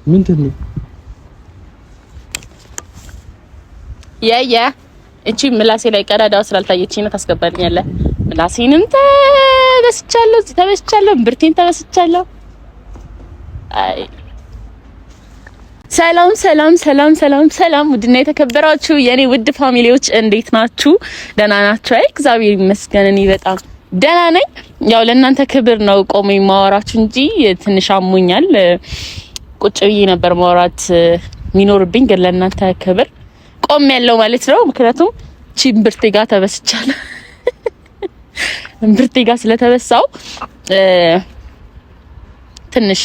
ምንድነው? እቺ ምላሴ ላይ ቀዳዳው ስላልታየችኝ ነው ታስገባልኛለህ። ምላሴንም ተበስቻለሁ፣ ተበስቻለሁ፣ ብርቴን ተበስቻለሁ። አይ ሰላም ሰላም ሰላም ሰላም ሰላም። ውድና የተከበራችሁ የኔ ውድ ፋሚሊዎች እንዴት ናችሁ? ደህና ናችሁ? አይ እግዚአብሔር ይመስገን እኔ በጣም ደህና ነኝ። ያው ለእናንተ ክብር ነው ቆሜ ማወራችሁ እንጂ ትንሽ አሞኛል። ቁጭ ብዬ ነበር ማውራት የሚኖርብኝ፣ ግን ለእናንተ ክብር ቆም ያለው ማለት ነው። ምክንያቱም ብርቴ ጋር ተበስቻለሁ። ብርቴ ጋር ስለተበሳው ትንሽ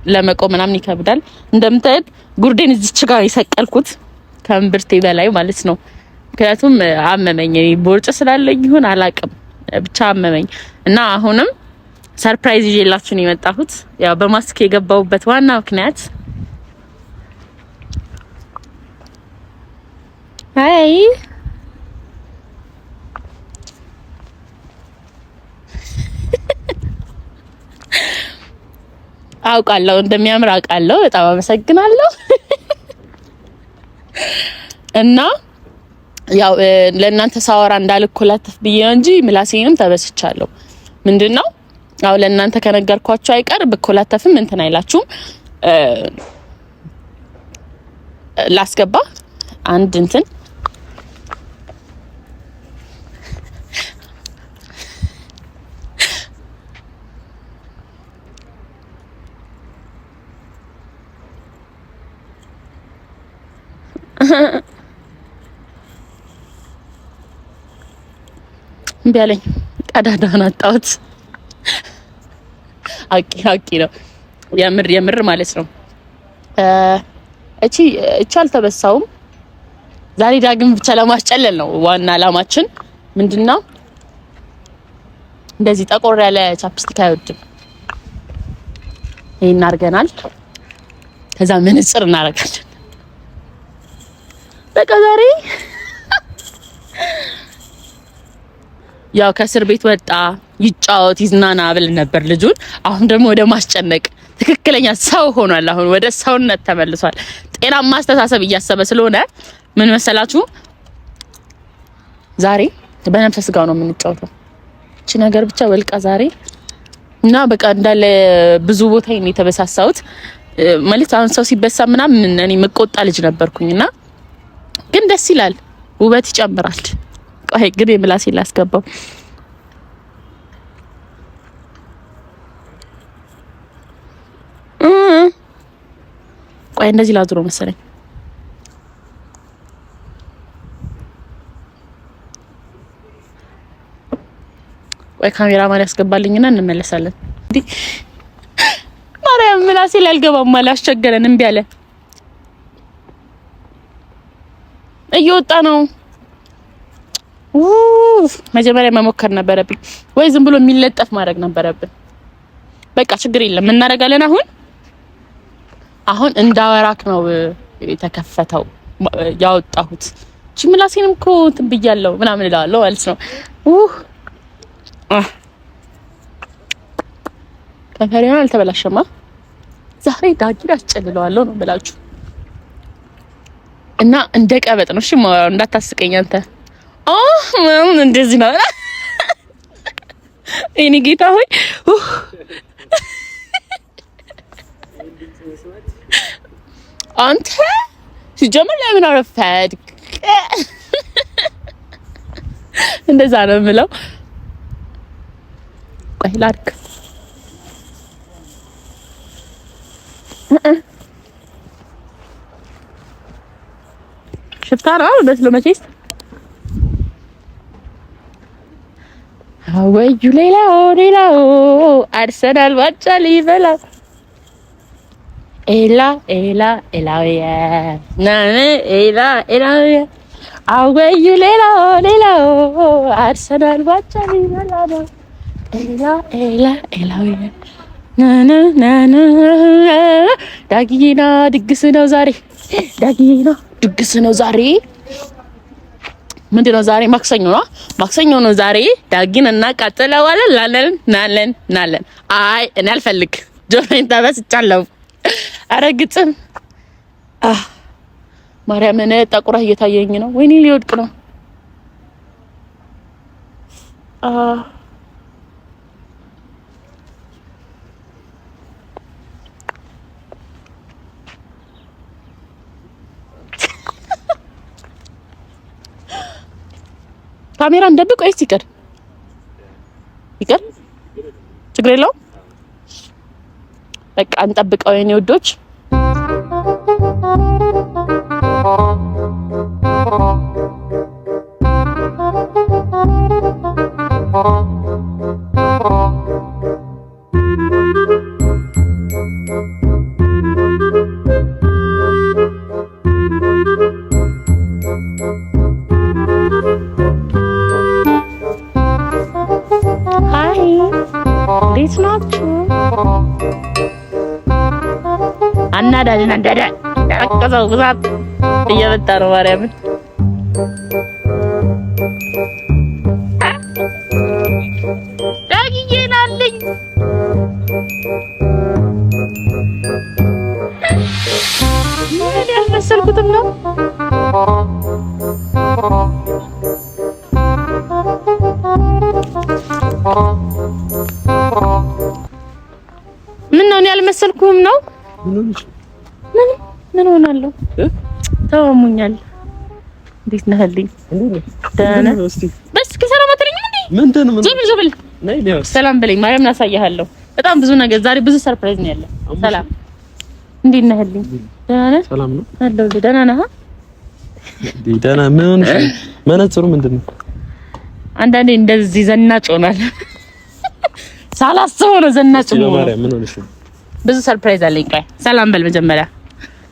ለመቆም ምናምን ይከብዳል። እንደምታዩት ጉርዴን እዚች ጋር የሰቀልኩት ከእምብርቴ በላይ ማለት ነው። ምክንያቱም አመመኝ። ቦርጭ ስላለኝ ይሁን አላቅም ብቻ አመመኝ እና አሁንም ሰርፕራይዝ ይዤላችሁ ነው የመጣሁት። ያው በማስክ የገባሁበት ዋና ምክንያት አይ አውቃለሁ እንደሚያምር አውቃለሁ። በጣም አመሰግናለሁ። እና ያው ለእናንተ ሳወራ እንዳልኮላተፍ ብዬ እንጂ ምላሴንም ተበስቻለሁ። ምንድነው ያው ለእናንተ ከነገርኳችሁ አይቀር ብኮላተፍም እንትን አይላችሁም። ላስገባ አንድ እንትን ቢያለኝ ቀዳዳን አጣሁት። አቂ ነው የምር ማለት ነው። እቺ አልተበሳውም። ዛሬ ዳግም ብቻ ለማስጨለል ነው ዋና አላማችን። ምንድነው እንደዚህ ጠቆር ያለ ቻፕስቲክ አይወድም። ይሄን አድርገናል። ከዛ መነጽር እናደርጋለን። በቃ ዛሬ ያው ከእስር ቤት ወጣ ይጫወት ይዝናና ብል ነበር ልጁን። አሁን ደግሞ ወደ ማስጨነቅ ትክክለኛ ሰው ሆኗል። አሁን ወደ ሰውነት ተመልሷል። ጤናማ አስተሳሰብ እያሰበ ስለሆነ ምን መሰላችሁ ዛሬ በነፍሰ ስጋው ነው የምንጫወተው። እቺ ነገር ብቻ ወልቃ ዛሬ እና በቃ እንዳለ ብዙ ቦታ ነው የተበሳሳሁት። ማለት አሁን ሰው ሲበሳ ምናምን እኔ መቆጣ ልጅ ነበርኩኝና ግን ደስ ይላል፣ ውበት ይጨምራል። ቆይ ግን የምላሴ ላስገባው። ቆይ እንደዚህ ላድሮ መሰለኝ። ቆይ ካሜራማን ያስገባልኝና እንመለሳለን። እንዴ ማርያም ምላሴ ላይ አልገባም ማለት አስቸገረን። እምቢ አለ። እየወጣ ነው። መጀመሪያ መሞከር ነበረብኝ ወይ ዝም ብሎ የሚለጠፍ ማድረግ ነበረብን። በቃ ችግር የለም እናደርጋለን። አሁን እንዳወራክ ነው የተከፈተው ያወጣሁት። እቺ ምላሴንም እኮ እንትን ብያለሁ ምናምን እላለሁ ማለት ነው። ከፈሪና አልተበላሸማ። ዛሬ ዳጊ አስጨልለዋለሁ ነው ብላችሁ እና እንደ ቀበጥ ነው። እሺ ማወራው እንዳታስቀኝ አንተ። ምን እንደዚህ ነው? እኔ ጌታ ሆይ አንተ ሲጀምር ለምን አረፈድክ? እንደዛ ነው የምለው። ቆይ ላድርግ። ሽፍታ ነው በስሎ መቼስ አወዩ ሌላው አርሰናል ዋንጫ ሊበላ ኤላውያ ናነ ኤላውያ አወዩ ሌላው አርሰናል ዋንጫ ሊበላ ነው ኤላውያ ናና ዳጊና ድግስ ነው ዛሬ። ዳጊና ድግስ ነው ዛሬ። ምንድነው ዛሬ? ማክሰኞ ነው ዛሬ። ዳጊን እናቃጥለዋለን። ናለን። አይ እኔ አልፈልግ ጆሮዬን ተበስቻለሁ። ኧረ ግጥም ማርያምን ጠቁራ እየታየኝ ነው። ወይኔ ሊወድቅ ነው። ካሜራ እንደብቅ ወይስ ይቀር ችግር የለውም። በቃ እንጠብቀው የኔ ውዶች። እንዴት ናችሁ? አናዳጅና እንዳዳ ያቀዘው ግዛት እየመጣ ነው። ማርያምን ዳጊዬናልኝ ምን ያልመሰልኩትም ነው። ምን ነው ያልመሰልኩም ነው። ምን ሆናለሁ? ተወሙኛል። እንዴት ነህልኝ? ደህና በስ ከሰላም አትለኝም እንዴ? ምንድን ነው ዘብል ሰላም በለኝ። ማርያምን አሳያለሁ። በጣም ብዙ ነገር ዛሬ ብዙ ሰርፕራይዝ ነው ያለው። ሰላም እንዴት ነህልኝ? ደህና ነህ? ሰላም ነው አለው። ደህና ነህ? ደህና ምን ሆነሽ? መነጽሩ ምንድን ነው? አንዳንዴ እንደዚህ ዘናጭ ሆናል። ሳላስበው ነው ዘናጭ ነው። ማርያም ምን ሆነሽ? ብዙ ሰርፕራይዝ አለኝ። ቆይ ሰላም በል መጀመሪያ።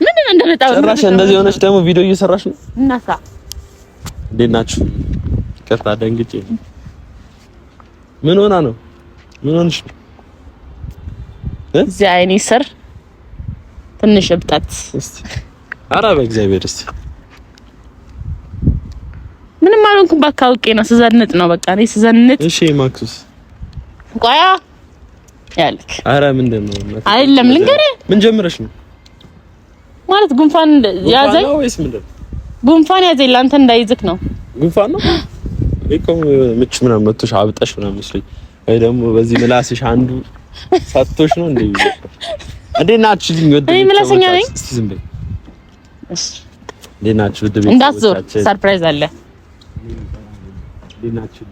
ምንድን እንደመጣው ጭራሽ እንደዚህ ሆነሽ ደግሞ ቪዲዮ እየሰራሽ ነው። እናሳ እንዴት ናችሁ? ከፍታ ደንግጬ ምን ሆና ነው? ምን ሆነሽ? እዚህ አይኔ ስር ትንሽ እብጠት። እስቲ ኧረ በእግዚአብሔር እስቲ ምንም አልሆንኩም። በቃ አውቄ ነው ስዘንጥ ነው። በቃ እኔ ስዘንጥ። እሺ ማክሱስ ቆያ ያልክ ኧረ ምንድን ነው አይደለም ልንገርህ። ምን ጀምረሽ ነው ማለት? ጉንፋን ያዘኝ ወይስ ምንድን ነው? ጉንፋን ያዘኝ ላንተ እንዳይዝክ ነው። ጉንፋን ነው እኮ ምች ምናምን መጥቶሽ አብጠሽ ምናምን መስሎኝ፣ ወይ ደግሞ በዚህ ምላስሽ አንዱ ሳትቶሽ ነው እንዴ? እንዴት ናችሁ? እኔ ምላሰኛ ነኝ። እስቲ ዝም በይ እሺ። እንዴት ናችሁ? ድብ እንዳትዞር ሰርፕራይዝ አለ። እንዴት ናችሁ?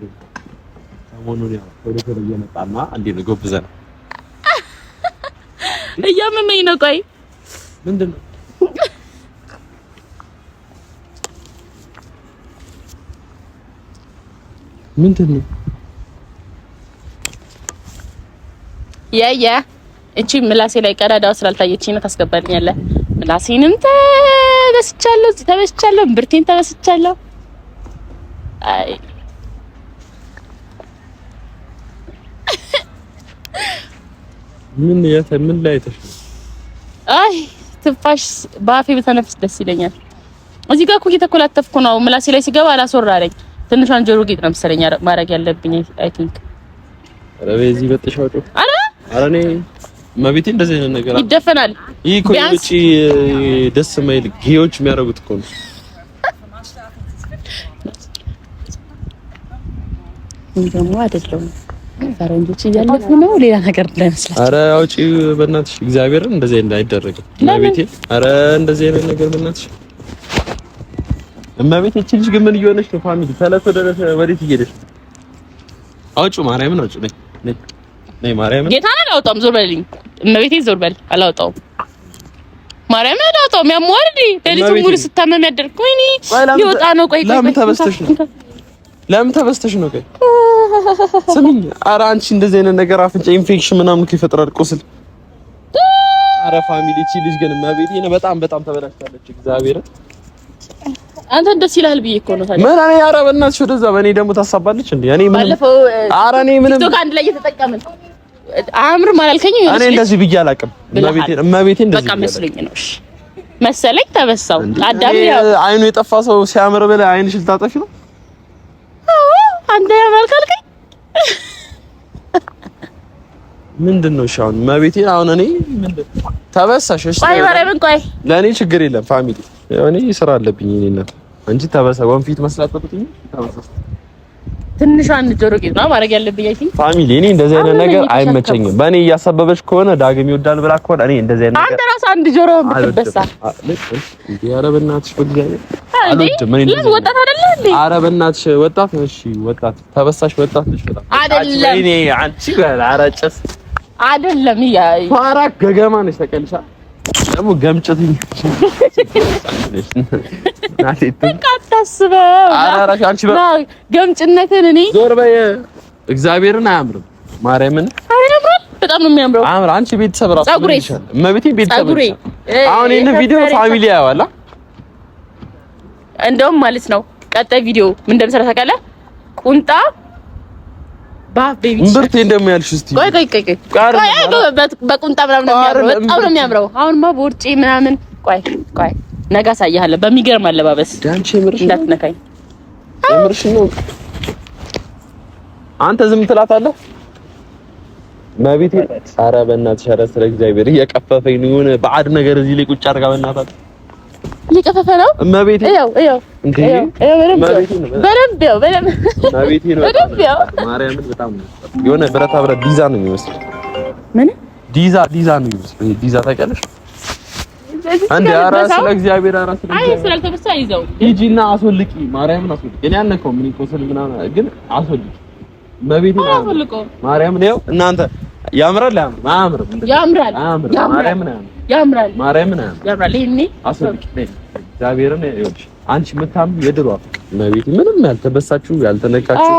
ሰሞኑን ያው ቶሎ እየመጣና አንዴ ነው ጎብዘን እያመመኝ ነው። ቆይ ምንድን ነው? ምንድን ነው? እቺ ምላሴ ላይ ቀዳዳው ስላልታየችኝ ነው። ታስገባልኛለህ? ምላሴንም ተበስቻለሁ፣ ብርቴን ተበስቻለሁ። አይ ምን ላይ ተሽ? አይ ትፋሽ ባፌ በተነፍስ ደስ ይለኛል። እዚህ ጋር እኮ እየተኮላተፍኩ ነው። ምላሴ ላይ ሲገባ አላስወራለኝ። ትንሿን ጆሮ ጌጥ ነው መሰለኝ ማድረግ ያለብኝ። አይ ቲንክ ኧረ በዚህ በተሻውጡ ኧረ እኔ ማቤቴ እንደዚህ አይነት ነገር ይደፈናል። ይሄ እኮ የውጪ ደስ የማይል ጌዎች የሚያደርጉት እኮ ነው። እንደሞ አይደለም ፈረንጆች እያለፉ ነው። ሌላ ነገር እንዳይመስላችሁ። ኧረ አውጪ በእናትሽ እግዚአብሔርን እንደዚህ እንዳይደረግም ማቤቴ። ኧረ እንደዚህ አይነት ነገር በእናትሽ እማቤቴ። እቺ ልጅ ግን ምን እየሆነች ነው? ፋሚሊ ተለፈ ደረሰ። ወዴት እየሄደች ነው? አውጪ ማርያምን አውጪ። ነይ ማርያምን። ጌታን አላወጣም። ዞር በልኝ እማቤቴ፣ ዞር በል። አላወጣውም ማርያምን አላወጣውም። ያሟርዲ ለሊቱ ሙሉ ስታመም ያደርኩ። ወይኔ ሊወጣ ነው። ቆይ ለምን ተበስተሽ ነው? ለምን ተበስተሽ ነው? ቆይ ስሚኝ። ኧረ አንቺ እንደዚህ አይነት ነገር አፍንጫ ኢንፌክሽን ምናምን ይፈጥራል፣ ቁስል። ኧረ ፋሚሊ እቺ ልጅ ግን እማቤቴ በጣም ተበላሽታለች። እግዚአብሔር አንተ ደስ ይላል ብዬ እኮ ነው ታዲያ። ምን እኔ ኧረ በእናትሽ ወደዛ በእኔ ደግሞ ታሳባለች እንዴ? እኔ ምን ኧረ እኔ ምንም ቲክቶክ አንድ ላይ እየተጠቀምን አምርም አላልከኝም? እኔ እንደዚህ ብዬ አላውቅም። እማቤቴ እንደዚህ በቃ መስሎኝ ነው። እሺ መሰለኝ ተበሳው። አዳም ያው አይኑ የጠፋ ሰው ሲያምር ብለህ አይንሽ ልታጠፊ ነው? አንተ ያማልካልከኝ ምንድነው? እሺ አሁን መቤቴ አሁን እኔ ምንድነው ተበሳሽ? እሺ ቆይ ማርያምን ቆይ ለኔ ችግር የለም ፋሚሊ እኔ ስራ አለብኝ እኔ እናት አንቺ ተበሳ ወንፊት መስላት ተጥጥኝ ተበሳሽ ትንሿን ጆሮ ጌጥ ነው ማድረግ ያለብኝ። አይ ፋሚሊ እኔ እንደዚህ አይነት ነገር አይመቸኝም። በእኔ እያሳበበች ከሆነ ዳግም ይወዳል ብላ ከሆነ እኔ እንደዚህ አይነት ነገር አንተ ራስህ አንድ ጆሮ ብትበሳ ኧረ በእናትሽ በእግዚአብሔር አልወድም። ምን እንደዚህ ወጣት አይደለ እንዴ? ኧረ በእናትሽ ወጣት ነው። እሺ ወጣት ተበሳሽ ወጣት ልጅ በጣም አይደለም። እኔ አንቺ አራጨስ አይደለም ፋራ ገገማ ነሽ ተቀልሻ ደግሞ ገምጭትኝ በቃ አታስበው። አራራሽ አንቺ ገምጭነትን እኔ ዞር በይ። እግዚአብሔርን አያምርም። ማርያምን አያምርም። በጣም ነው የሚያምረው። አምራ አንቺ ቤተሰብ ራሱ ይሻል እመቤቴ ቤተሰብ አሁን ይሄን ቪዲዮ ፋሚሊ ያዋላ እንደውም ማለት ነው ቀጣይ ቪዲዮ ምን እንደምሰራ ታውቃለህ? ቁንጣ ቤቢ ምርቴ እንደሚያልሽ እስቲ ቆይ በቁንጣ ምናምን ነው የሚያምረው። በጣም ነው የሚያምረው። አሁንማ ቦርጬ ምናምን ቆይ ነገ አሳያለሁ በሚገርም አለባበስ። ዳንቺ ምርሽ እንዳትነካኝ ምርሽ ነው። አንተ ዝም ትላታለህ መቤቴ። ኧረ በእናትሽ ኧረ ስለ እግዚአብሔር እየቀፈፈኝ ነው የሆነ ባዕድ ነገር እዚህ ላይ ቁጭ አድርጋ በእናትህ እየቀፈፈ ነው መቤቴ። ይኸው እንዴ በደንብ መቤቴ ነው ማርያምን በጣም የሆነ ብረታ ብረት ዲዛ ነው የሚመስለው። ምን ዲዛ ነው የሚመስለው። ዲዛ ታውቂያለሽ አንዴ? ኧረ ስለ እግዚአብሔር ኧረ ስለ እግዚአብሔር ስላልተበሳ ይዘው ሂጂና አስወልቂ ማርያምን አስወልቂ። እኔ አልነካው ምን ይቆስል ምናምን ግን አስወልቂ መቤቴ ነው አስወልቀው ማርያምን። ይኸው እናንተ ያምራል አያምርም? ያምራል ማርያምን ያምራል። ይሄኔ አስወልቂ እግዚአብሔርን ይኸውልሽ አንቺ የምታምሩ የድሮ መቤቴ ምንም ያልተበሳችሁ ያልተነካችሁ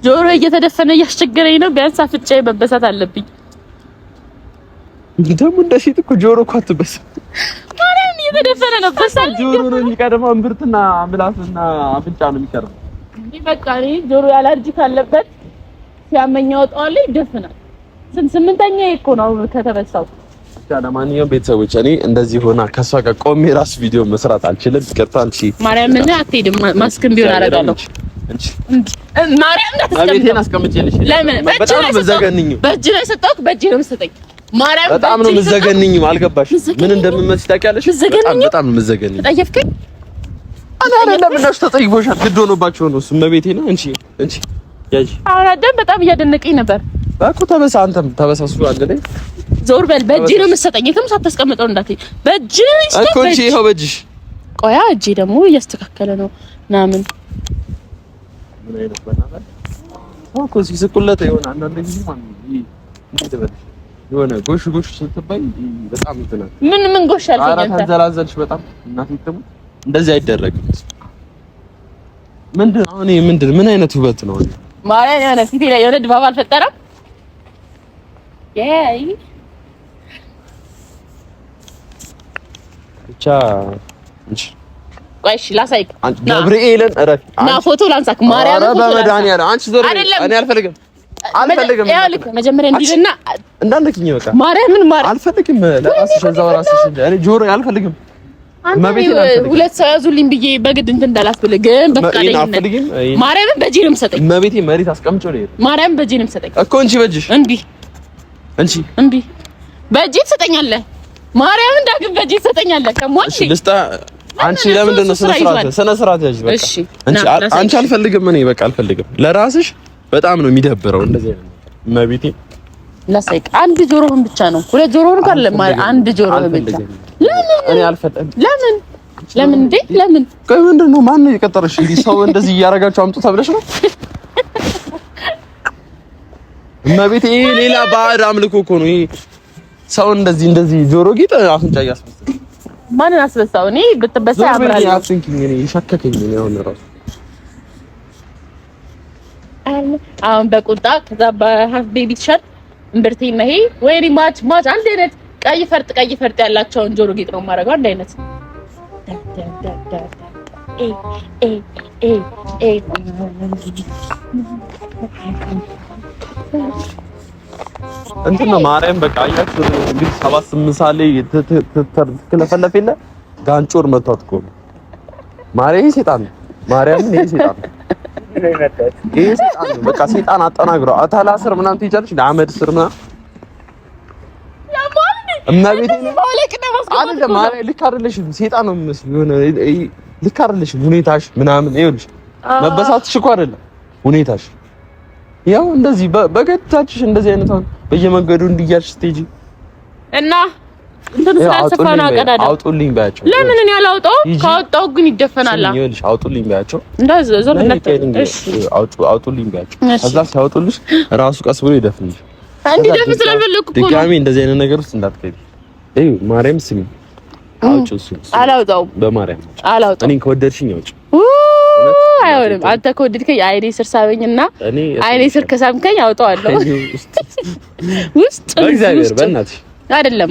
ጆሮ እየተደፈነ እያስቸገረኝ ነው። ቢያንስ አፍጬ መበሳት አለብኝ። ደግሞ እንደ ሴት እኮ ጆሮ እኮ አትበሳ ማርያም እየተደፈነ ነው። በሳል ጆሮ ነው የሚቀድመው። እምብርትና ምላስና አፍንጫ ነው የሚቀርበው። እንዴ በቃ እኔ ጆሮ ያላርጂ ካለበት ሲያመኝ አወጣዋለሁ ይደፍናል። ስምንተኛ እኮ ነው ከተበሳው። ለማንኛውም ቤተሰቦች እኔ እንደዚህ ሆና ከሷ ጋር ቆሜ ራስ ቪዲዮ መስራት አልችልም። ይቅርታ አንቺ ማርያም ምን አትሄድም። ማስክም ቢሆን አደርጋለሁ። ማርያም አቤቴን አስቀምጬልሽ ለምን በጣም ነው የምትዘገንኝው። በእጅ ላይ ሰጣሁት በእጅ ነው የምትሰጠኝ። ማርያም በጣም ነው የምትዘገንኝው። አልገባሽ ምን እንደምመስል ታውቂያለሽ? በጣም ነው የምትዘገንኝው። ተጠየፍከኝ አይደለም እነሱ ተጠይፎሻል። ግድ ሆኖባቸው ነው። እሱም መቤቴ ነው እንጂ ያጂ አሁን አደም በጣም እያደነቀኝ ነበር እኮ። ተበሳ አንተም ተበሳሱ አንድ ላይ ዞር በል። በእጅ ነው የምትሰጠኝ። የትም ሳታስቀምጠው እንዳትይ። በእጅ እኮ እሺ፣ ይኸው በእጅሽ። ቆያ እጄ ደግሞ እያስተካከለ ነው ምናምን ምን አይነት በእናትህ እኮ ሲስቁለት የሆነ አንዳንድ ጊዜ ማለት ነው የሆነ ጎሽ ስትባይ በጣም እንትናል። ምን ጎሽ አልከኝ አንተ? ኧረ ተንዘላዘልሽ በጣም እናቴ ደግሞ እንደዚህ አይደረግም። ምንድን አሁን ይሄ ምን አይነት ውበት ነው? ማርያም የሆነ ፊቴ ላይ የሆነ ድባብ አልፈጠረም? ብቻ እንጂ ቆይ እሺ ላሳይክ። ገብርኤልን እረፍ እና ፎቶ ላንሳክ። ማርያም ኧረ በመድኃኒዓለም አንቺ ዞር። እኔ አልፈልግም። ይኸውልህ መጀመሪያ እንዲልና እንዳልክኝ በቃ ማርያምን አልፈልግም። ለራስሽ እዛው ራስሽ እኔ ጆሮ አልፈልግም። ሁለት ሰው ያዙልኝ ብዬ በግድ እንትን እንዳላስብልህ ግን በፍቃደኝነት ማርያምን በእጄ ነው የምትሰጠኝ። መቤቴ መሬት አስቀምጪው ነው ማርያምን በእጄ ነው የምትሰጠኝ እኮ እንጂ በእጅሽ እንቢ በእጄ ትሰጠኛለህ። ማርያምን ዳግም በእጄ ትሰጠኛለህ። ከሞሽ ልስጣ። አንቺ ለምንድን ነው ስነ ስርዓት ያዥ። በቃ አንቺ አልፈልግም። እኔ በቃ አልፈልግም። ለራስሽ በጣም ነው የሚደብረው እንደዚህ አይነት መቤቴ። ላሳይቅ። አንድ ጆሮህን ብቻ ነው ሁለት ጆሮህን ካለ አንድ ጆሮህን ብቻ። እኔ አልፈልግም። ለምን እንዴ? ለምን? ቆይ ምንድን ነው? ማን ነው የቀጠረሽ? እንዲህ ሰው እንደዚህ እያደረጋችሁ አምጡ ተብለሽ ነው? እመቤቴ ሌላ ባዕድ አምልኮ እኮ ነው ይሄ። ሰው እንደዚህ ጆሮ ጌጥ አፍንጫ እያስመሰለ ማንን አስበሳው? እኔ ብትበሳ ያምራል። አትንኪኝ። እኔ ሸከከኝ ነው አሁን ራሱ አሁን በቁጣ ከዛ በሃፍ ቤቢ ቲሸርት እምብርቴና ይሄ ወይኔ ማች አንድ አይነት ቀይ ፈርጥ ያላቸውን ጆሮ ጌጥ ነው የማደርገው። አንድ አይነት እንትን ነው ማርያም። በቃ አያችሁ እንግዲህ 7-8 ሰዓት ላይ ትለፈለፍ የለ ጋንጮር መቷት እኮ ማርያም። ይሄ ሴጣን ነው ማርያም። ይሄ ሴጣን ነው ነው የመጣሁት። ይሄ ሰይጣን ነው በቃ ሰይጣን አጠናግረው አታላ ስር ምናምን ትይቻለሽ ለአመድ ስር ምናምን እመቤቴ አይደለም ማለት ልክ አይደለሽም። ሰይጣን ነው የምመስለው የሆነ ልክ አይደለሽም ሁኔታሽ ምናምን ይኸውልሽ መበሳትሽ እኮ አይደለም ሁኔታሽ ያው እንደዚህ በገታችሽ እንደዚህ አይነት አሁን በየመንገዱ እንዲያልሽ ስቴጂ እና እንትን ስለሰፋና አቀዳዳ አውጡልኝ ባያቸው። ለምን እኔ አላውጣው? ካወጣው ግን ይደፈናል። ይኸውልሽ አውጡልኝ ባያቸው። እንደዛ ዘርነት እሺ አውጡልኝ ባያቸው። ከዛ ሲያወጡልሽ ራሱ ቀስ ብሎ ይደፍንልሽ። እንዴ ደፍን ስላልፈለኩ እኮ ድጋሚ እንደዚህ አይነት ነገር ውስጥ እንዳትገቢ። እይ ማርያም ስሚ አውጪው እሱ አላውጣው። በማርያም አላውጣው። እኔን ከወደድሽኝ አውጪው። አይሆንም። አንተ ከወደድከኝ አይኔ ስር ሳበኝና አይኔ ስር ከሳምከኝ አውጣዋለሁ። ውስጥ በእግዚአብሔር በእናትሽ አይደለም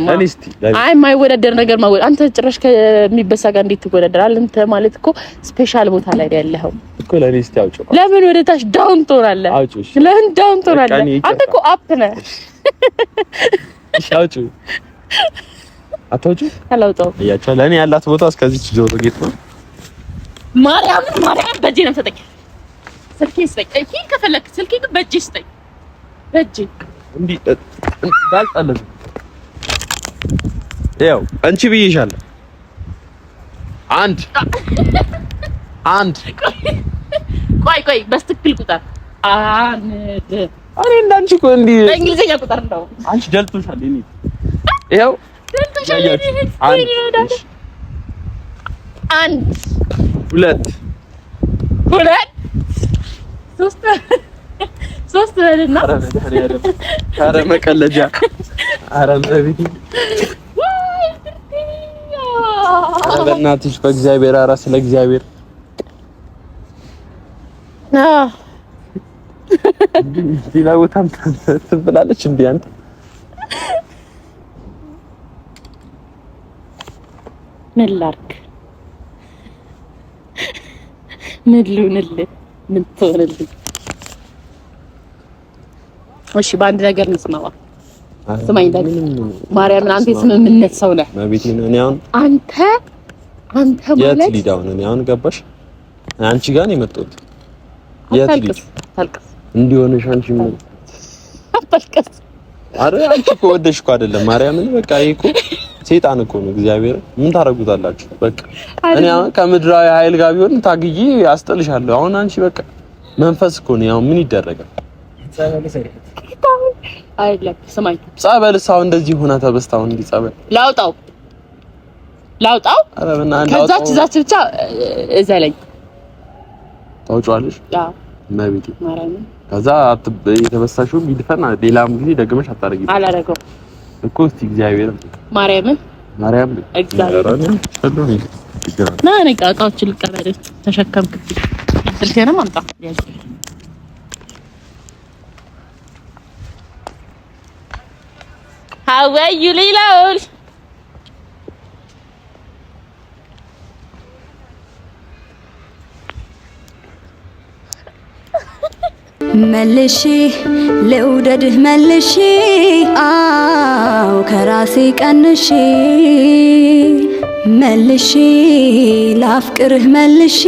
አይ የማይወዳደር ነገር አንተ ጭራሽ ከሚበሳ ጋር እንዴት ትወዳደራለህ? አንተ ማለት እኮ ስፔሻል ቦታ ላይ ያለኸው እኮ ለኔ እስቲ አውጪው። ለምን ወደ ታች ዳውን ትሆናለህ? አውጪው። ለምን ዳውን ትሆናለህ? አንተ እኮ አፕ ነህ። እሺ አውጪው። አታውጪው? አላውጣውም። እያቸው ለኔ ያላት ቦታ እስከዚህ ጆሮ ጌጥ ነው። ማርያም በእጄ ነው የምትሰጠኝ። ስልኬ ስጠኝ። እኪ ከፈለክ ስልኬ ግን በእጄ ስጠኝ። በእጄ እንዴ ዳልጣለህ ያው አንቺ ብዬሻለሁ። አንድ ቆይ በስትክክል ቁጥር አንድ እኔ እንዳንቺ እኮ እንዲህ በእንግሊዘኛ ቁጥር ነው። አንቺ ደልቶሻል። እኔ ይኸው ደልቶሻል። አንድ ሁለት ሶስት በልና ኧረ መቀለጃ ኧረ በቤቴ ኧረ በእናትሽ በእግዚአብሔር ኧረ ስለ እግዚአብሔር ሌላ ቦታም ትብላለች እንዴ አንተ ምን ላድርግ ምን ልሁንልህ ምን ትሆንልኝ እሺ በአንድ ነገር እንስማማ ስማኝ ደግሞ ማርያምን አንተ የስምምነት ሰው ነህ ማቤቴ ነው እኔ አሁን አንተ ማለት የት ሊዳው ነው እኔ አሁን ገባሽ አንቺ ጋር ነው የመጣሁት የት ሊድ ታልቀስ እንዲሆነሽ አንቺ ምን ታልቀስ አረ አንቺ እኮ ወደሽ እኮ አይደለም ማርያምን በቃ ይሄ እኮ ሰይጣን እኮ ነው እግዚአብሔር ምን ታረጉታላችሁ በቃ እኔ አሁን ከምድራዊ ኃይል ጋር ቢሆን ታግዬ አስጥልሻለሁ አሁን አንቺ በቃ መንፈስ እኮ ነው ያው ምን ይደረጋል አይደለም ስማኝ ጸበልስ አሁን እንደዚህ ሆነ ተበስታው እንዲህ ጸበል ላውጣው አረ በእናትህ ከዛች ብቻ እዘለኝ ታውጫለሽ አዎ ማቤቴ ማርያም ከዛ የተበሳሽው ቢድፈና ሌላም ጊዜ ደግመሽ አታረጊም አላረገው እኮ እስቲ እግዚአብሔር ማርያም እግዚአብሔር ና እቃዎችን ልቀበል ተሸከምክ ስልኬንም አምጣ How are you, Lilol? መልሼ ልውደድህ መልሼ አው ከራሴ ቀንሼ መልሼ ላፍቅርህ መልሼ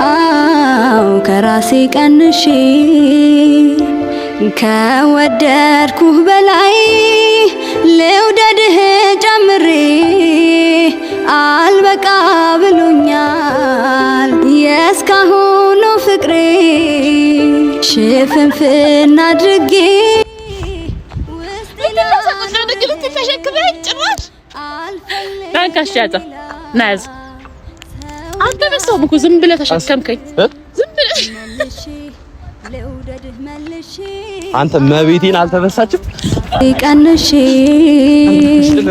አው ከራሴ ቀንሼ ከወደድኩህ በላይ ልውደድህ ጨምሬ አልበቃ ብሎኛል የእስካሁኑ ፍቅሬ ሽፍንፍን አድርጌ ውስጥ ለግልት ተሸክመህ ጭራሽ ታንካሽ ያዛ ናዝ አንተ በሰው እኮ ዝም ብለህ ተሸከምከኝ ዝም ብለህ አንተ መቤቴን አልተበሳችም ቀንሼ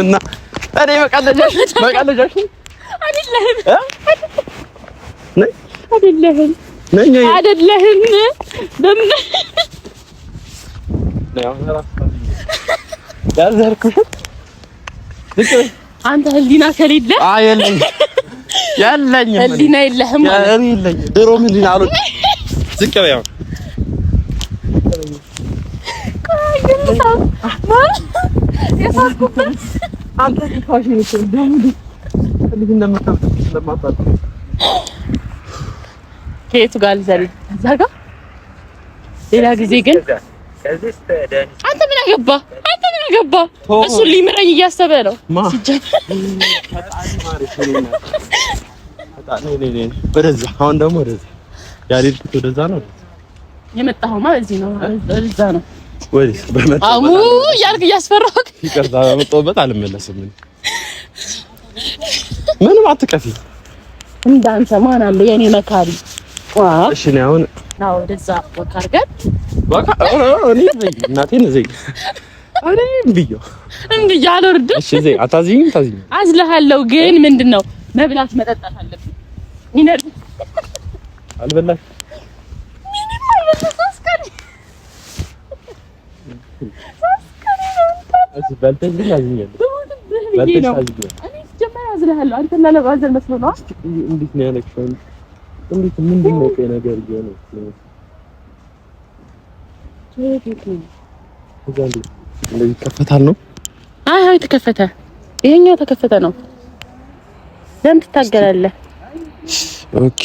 እና እኔ መቀለጃሽ አይደለህም በምን ያዘርኩሽ አንተ ህሊና ከሌለ የለኝም ህሊና የለህም ማለት የለኝም ድሮ ምን ይላሉ ዝቅ በያው አንተ ሊካሽ ነው ደሙ ልጅ እንደምታውቁ ስለማታውቁ ከየቱ ጋር ልዘል? እዛ ጋር ሌላ ጊዜ ግን አንተ ምን አገባ? እሱ ሊምረኝ እያሰበ ነው። ወደዛ አሁን ደግሞ ወደዛ ያልሄድኩት ወደዛ ነው የመጣኸውማ። በዚህ ነው እዛ ነው ወይስ በመጣው አሙ ያልክ እያስፈራሁህ? ይቅርታ በመጣሁበት አልመለስም። ምንም አትቀፊ። እንዳንተ ማን አለ የኔ መካሪ? እሺ ነው አሁን ነው ወደዛ ወካርገን እኔ እናቴን እዚህ እንዴ ያልወርድም። እሺ እዚህ አታዚኝ አዝለሃለሁ። ግን ምንድነው መብላት መጠጣት አለብኝ። ይነር አልበላሽ በልተሽ ግን አዝኛለሁ። በልተሽ አዝኛለሁ። እኔ ጀመረ አዝለሃለሁ። አንተ ላለባዘል መስሎ ነው። እንዴት ነው ያለከው? እንዴት ምንድን ነው ቆይ ነገር ይሆነ ነው? እንደዚህ ይከፈታል ነው? አይ ተከፈተ። ይሄኛው ተከፈተ ነው። ለምን ትታገላለህ? ኦኬ።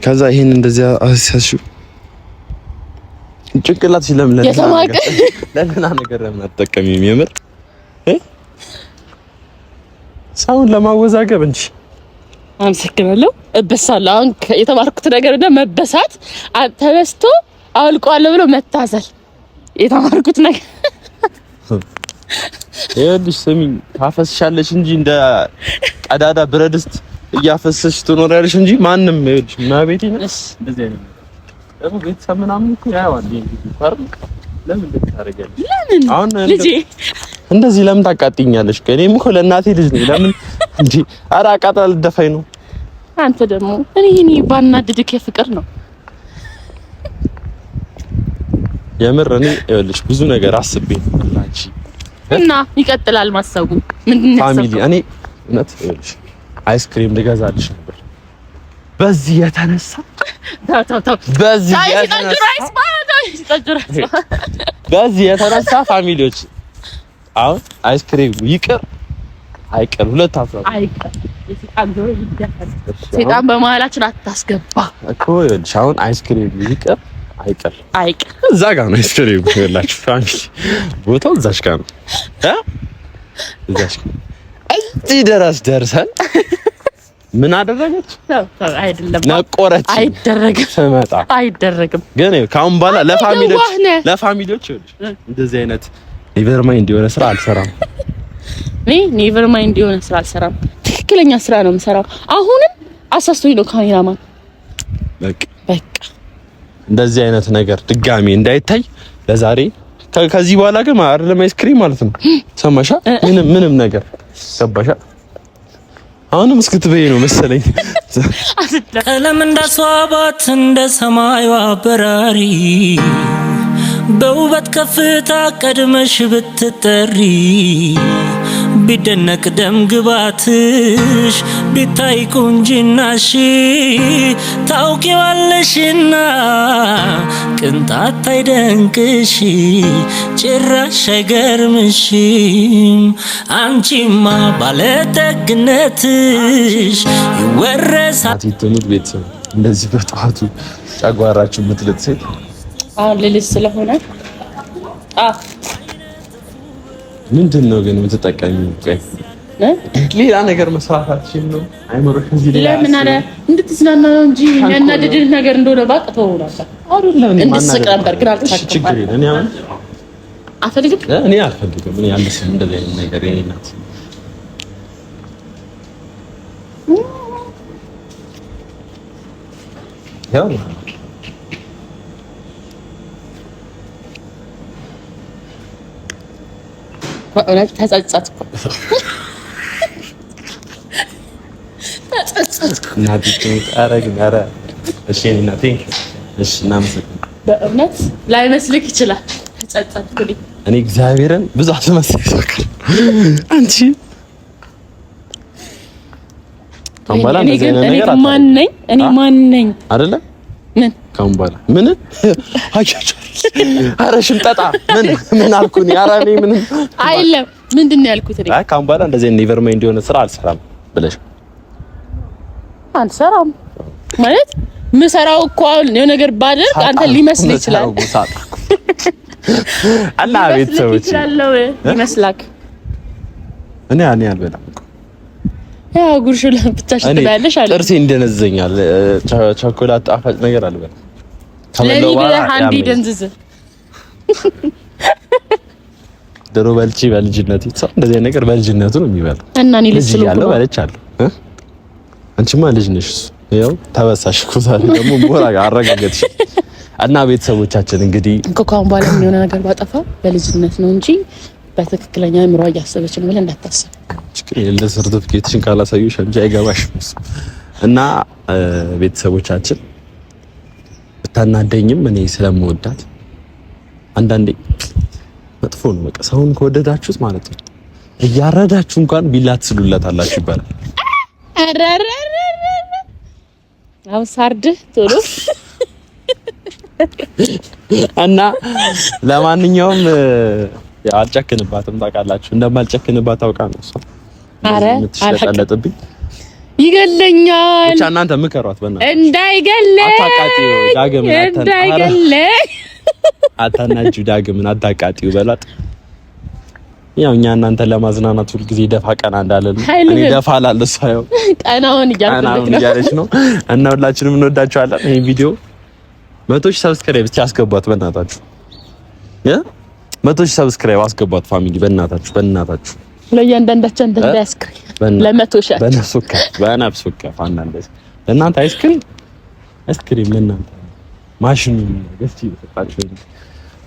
ከዛ ይሄን እንደዚህ አሳስሹ ጭንቅላት ለምን ለምን ነገር ለምን አትጠቀሚም? የምር ሰውን ለማወዛገብ እንጂ። አመሰግናለሁ። እበሳለሁ። አሁን የተማርኩት ነገር እንደ መበሳት ተበስቶ አውልቀዋለሁ ብሎ መታዘል የተማርኩት ነገር። ይኸውልሽ ስሚኝ፣ ታፈስሻለሽ እንጂ እንደ ቀዳዳ ብረድስት እያፈሰስሽ ትኖሪያለሽ እንጂ ማንም ይኸውልሽ ማቤቴ ነው እንደዚህ አይነት ደግሞ ቤተሰብ ምናምን እኮ ያዋል ለምን ልታረጋለሽ? አሁን ልጄ እንደዚህ ለምን ታቃጥኛለሽ? እኔም እኮ ለእናቴ ልጅ ነኝ። ለምን እንዴ? ኧረ አቃጣል ደፋኝ ነው። አንተ ደግሞ እኔ ባናድድክ የፍቅር ነው የምር። እኔ ይኸውልሽ ብዙ ነገር አስቤ አንቺ እና ይቀጥላል ማሰቡ ምንድነው ፋሚሊ። እኔ እውነት ይኸውልሽ አይስክሪም ልገዛልሽ ነበር በዚህ የተነሳ በዚህ የተነሳ ፋሚሊዎች አሁን አይስክሪም ይቅር አይቀር ሁለት አፍራ አይቀር የሲቃን ጆሮ ይደፈን። ሲቃን በመሀላችን አታስገባ እኮ ይኸውልሽ አሁን አይስክሪም ይቅር አይቀር እዛ ጋር ነው አይስክሪም ይኸውላችሁ ፋሚሊ ቦታው እዛሽ ጋር ነው እዛሽ እዚህ ድረስ ደርሰን ምን አደረገች? አይደለም ነቆረች። አይደረግም ስመጣ አይደረግም። ግን ካሁን በኋላ ለፋሚሊዎች እንደዚህ አይነት ኔቨር ማይንድ የሆነ ስራ አልሰራም። ኔቨር ማይንድ የሆነ ስራ አልሰራም። ትክክለኛ ስራ ነው የምሰራው። አሁንም አሳስቶኝ ነው ካሜራማን። በቃ እንደዚህ አይነት ነገር ድጋሚ እንዳይታይ ለዛሬ ከዚህ በኋላ ግን አይደለም አይስክሪም ማለት ነው። ሰማሻ? ምንም ነገር ገባሻ? አሁንም እስክትበይ ነው መሰለኝ። ቀለም እንዳስዋባት እንደ ሰማዩ አበራሪ በውበት ከፍታ ቀድመሽ ብትጠሪ ቢደነቅ ደም ግባትሽ ቢታይ ቁንጅናሽ ታውቂዋለሽና ቅንጣት አይደንቅሽ ጭራሽ አይገርምሽም አንቺማ ባለጠግነትሽ ይወረሳል። ትምህርት ቤተሰብ እንደዚህ በጠዋቱ ጨጓራችሁ የምትልጥ ሴት አሁን ልልስ ስለሆነ ምንድን ነው ግን የምትጠቀሚው? ሌላ ነገር መስራታችን ነው አይመሮሽ እዚህ ላይ ለምን አለ እንድትዝናና ነው እንጂ ያናደድህ ነገር እንደሆነ ባቀተው ነበር አይደለም እንድትስቅ ነበር ግን አልተሳካም። ችግር የለም። እኔ አሁን አልፈልግም እኔ ያለስም እንደዚህ አይነት ነገር የኔ ናት። ያው በእውነት ተጸጸትኩ። እናቴ ኧረ እሺ እናቴ እሺ እናመሰግናለን። በእውነት ላይመስልክ ይችላል። ተጸጸትኩ እኔ እግዚአብሔርን ብዙ አስመስለኝ አንቺ አምባላ እንደዚህ አይነት ነገር እኔ ማን ነኝ አይደለ? ምን ካምባላ ምን አያችሁ? ኧረ ሽምጠጣ ምን አልኩኝ? ኧረ እኔ ምንም አይደለም። ምንድን ነው ያልኩት? እኔ ካምባላ እንደዚህ ኔቨር ማይንድ የሆነ ስራ አልሰራም ብለሽ አልሰራም ማለት ምሰራው እኮ የሆነ ነገር ባደርግ አንተ ሊመስል ይችላል። አላ ቤተሰቦች ይመስላክ እኔ አልበላም እኮ ያው ጉርሽ ለብቻሽ ትበያለሽ አለ። ጥርሴ እንደነዘኛል። ቸኮላት ጣፋጭ ነገር አልበላም። ከመለው በኋላ አንዲ ደንዝዝ ድሮ በልቼ በልጅነቴ ሰው እንደዚህ ነገር በልጅነቱ ነው የሚበላው እና እኔ ልጅ ያለው በልቻለሁ። አንቺማ ልጅ ነሽ። ያው ተበሳሽ እኮ ዛሬ ደግሞ ሞራ አረጋገጥሽ። እና ቤተሰቦቻችን እንግዲህ ከካሁን በኋላ የሆነ ነገር ባጠፋ በልጅነት ነው እንጂ በትክክለኛ ምሮ ያሰበች ነው ብለህ እንዳታስብ። ችግር የለም ሰርቲፊኬትሽን ካላሳዩሽ እንጂ አይገባሽም። እና ቤተሰቦቻችን ብታናደኝም እኔ ስለምወዳት አንዳንዴ መጥፎ ነው በቃ ሰውን ከወደዳችሁት ማለት ነው እያረዳችሁ እንኳን ቢላ ትስሉላታላችሁ ይባላል። አውሳርድ ቶሎ እና ለማንኛውም አልጨክንባትም ታውቃላችሁ። እንደማልጨክንባት ታውቃ ነው እሷ። አረ አልጨክንባትም ይገለኛል። ብቻ እናንተ ምከሯት በእናትህ እንዳይገለኝ አታቃጢው። ዳግም አታናጁ ዳግምን አታቃጢው በላት። ያው እኛ እናንተ ለማዝናናት ሁሉ ጊዜ ደፋ ቀና እንዳለን እኔ ደፋ አላለሁ እሷ ያው ቀናውን እያለች ነው። እና ሁላችንም እንወዳችኋለን። ይሄን ቪዲዮ 100,000 ሰብስክራይብ ብቻ አስገቧት በእናታችሁ። 100,000 ሰብስክራይብ አስገቧት ፋሚሊ በእናታችሁ ለእያንዳንዳችን እንደ አይስክሪም ለ100,000 በነፍሱካ ፋናንደስ ለእናንተ አይስክሪም ለእናንተ ማሽኑ ገዝቲ ተጣጣችሁ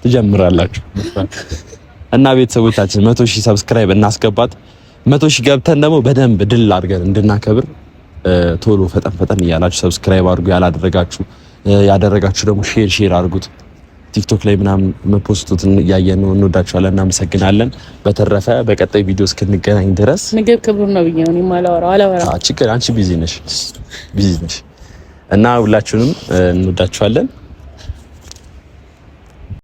ትጀምራላችሁ መስራት። እና ቤተሰቦቻችን 100,000 ሰብስክራይብ እናስገባት። 100,000 ገብተን ደግሞ በደንብ ድል አድርገን እንድናከብር ቶሎ ፈጠን እያላችሁ ሰብስክራይብ አድርጉ። ያደረጋችሁ ደግሞ ሼር አድርጉት። ቲክቶክ ላይ ምናምን መፖስቱትን እያየን ነው። እንወዳችኋለን፣ እናመሰግናለን። በተረፈ በቀጣይ ቪዲዮ እስክንገናኝ ድረስ ምግብ ክብር ነው ብዬ ነው አላወራው። ችግር አንቺ ቢዚ ነሽ እና ሁላችሁንም እንወዳችኋለን።